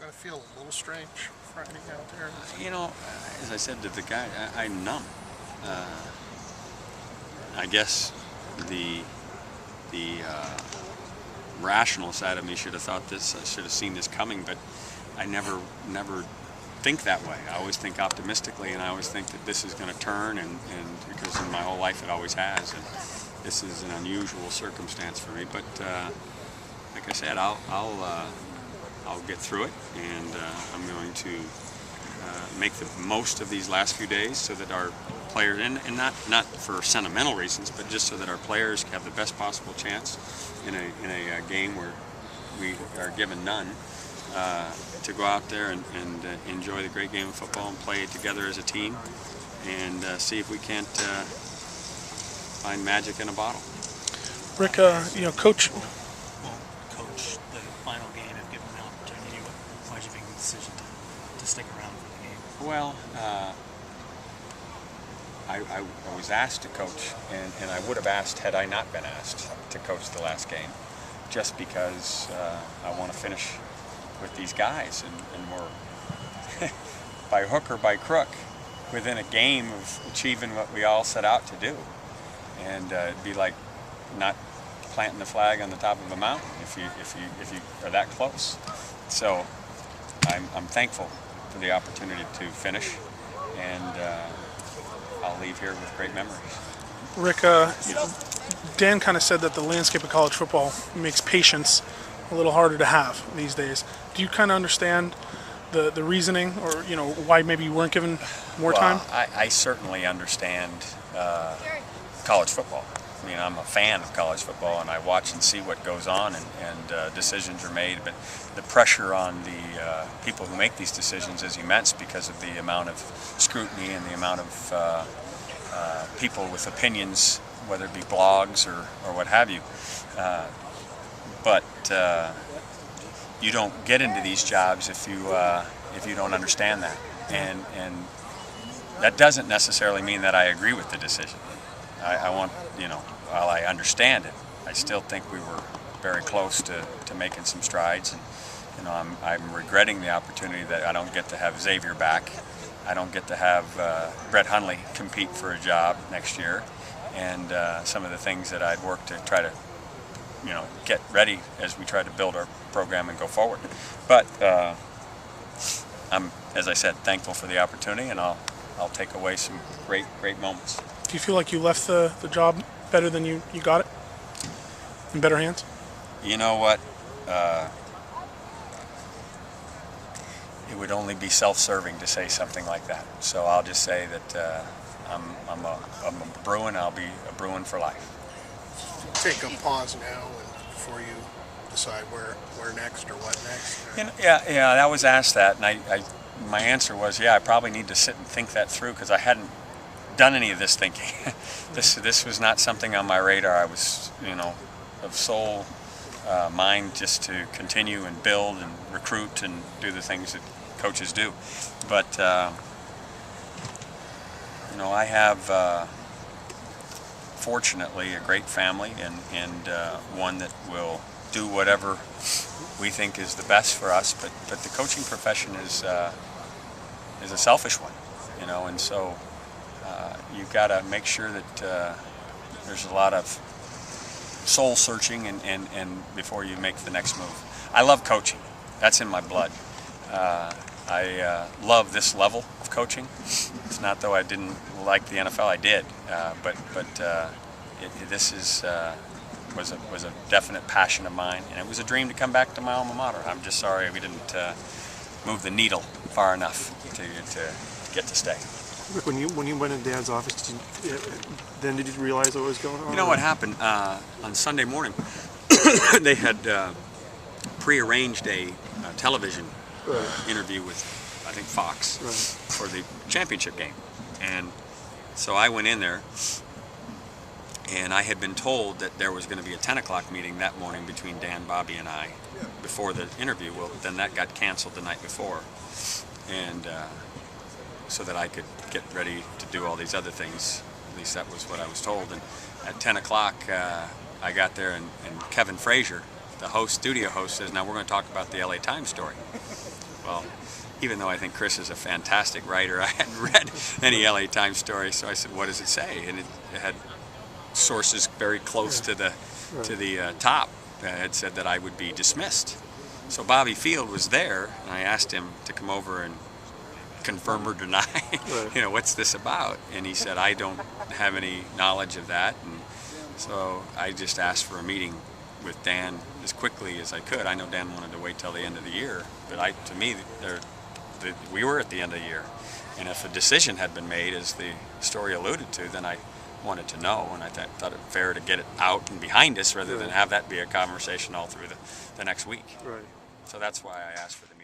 kind of feel a little strange Friday out there? You know, as I said to the guy, I'm numb. I guess the rational side of me should have thought this. I should have seen this coming, but I never think that way. I always think optimistically, and I always think that this is going to turn, and because in my whole life it always has, and this is an unusual circumstance for me. But like I said, I'll get through it, and I'm going to make the most of these last few days so that our players, and not for sentimental reasons, but just so that our players have the best possible chance in a game where we are given none, to go out there and enjoy the great game of football and play together as a team, and see if we can't find magic in a bottle. Rick, Coach. Well, Coach, the final game, have given the opportunity. Why did you make the decision to stick around for the game? Well, I was asked to coach, and I would have asked had I not been asked to coach the last game, just because I want to finish with these guys, and we're by hook or by crook within a game of achieving what we all set out to do. And it'd be like not planting the flag on the top of a mountain if you are that close. So I'm thankful for the opportunity to finish, and I'll leave here with great memories. Rick, Dan kind of said that the landscape of college football makes patience a little harder to have these days. Do you kind of understand the reasoning, or why maybe you weren't given more time? I certainly understand college football. I mean, I'm a fan of college football, and I watch and see what goes on, and decisions are made. But the pressure on the people who make these decisions is immense because of the amount of scrutiny and the amount of people with opinions, whether it be blogs or what have you. But you don't get into these jobs if you don't understand that, and that doesn't necessarily mean that I agree with the decision. I want, while I understand it, I still think we were very close to making some strides, and I'm regretting the opportunity that I don't get to have Xavier back. I don't get to have Brett Hundley compete for a job next year, and some of the things that I'd worked to try to get ready as we try to build our program and go forward. But I'm, as I said, thankful for the opportunity, and I'll take away some great moments. Do you feel like you left the job better than you got it? In better hands? You know what? It would only be self-serving to say something like that. So I'll just say that I'm a Bruin. I'll be a Bruin for life. Take a pause now before you decide where next or what next. Yeah, I was asked that, and my answer was, I probably need to sit and think that through, because I hadn't done any of this thinking. This was not something on my radar. I was, of sole mind just to continue and build and recruit and do the things that coaches do. But I have fortunately a great family, and one that will do whatever we think is the best for us. But the coaching profession is a selfish one, and so you've got to make sure that there's a lot of soul searching and before you make the next move. I love coaching. That's in my blood. I love this level of coaching. It's not though I didn't like the NFL. I did, but this was a definite passion of mine, and it was a dream to come back to my alma mater. I'm just sorry we didn't move the needle far enough to get to stay. Rick, when you went in Dan's office, did you realize what was going on? You know what happened? On Sunday morning, they had prearranged a television interview with, I think, Fox for the championship game. And so I went in there, and I had been told that there was going to be a 10 o'clock meeting that morning between Dan, Bobby, and I before the interview. Well, then that got canceled the night before, and so that I could get ready to do all these other things. At least that was what I was told. And at 10 o'clock, I got there, and Kevin Frazier, the studio host, says, "Now we're going to talk about the LA Times story." well, even though I think Chris is a fantastic writer, I hadn't read any LA Times story, so I said, what does it say? And it had sources very close to the top that had said that I would be dismissed. So Bobby Field was there, and I asked him to come over and confirm or deny, what's this about? And he said, I don't have any knowledge of that. And so I just asked for a meeting with Dan as quickly as I could. I know Dan wanted to wait till the end of the year, but to me, we were at the end of the year. And if a decision had been made, as the story alluded to, then I wanted to know, and I thought it fair to get it out and behind us rather than have that be a conversation all through the next week. Right. So that's why I asked for the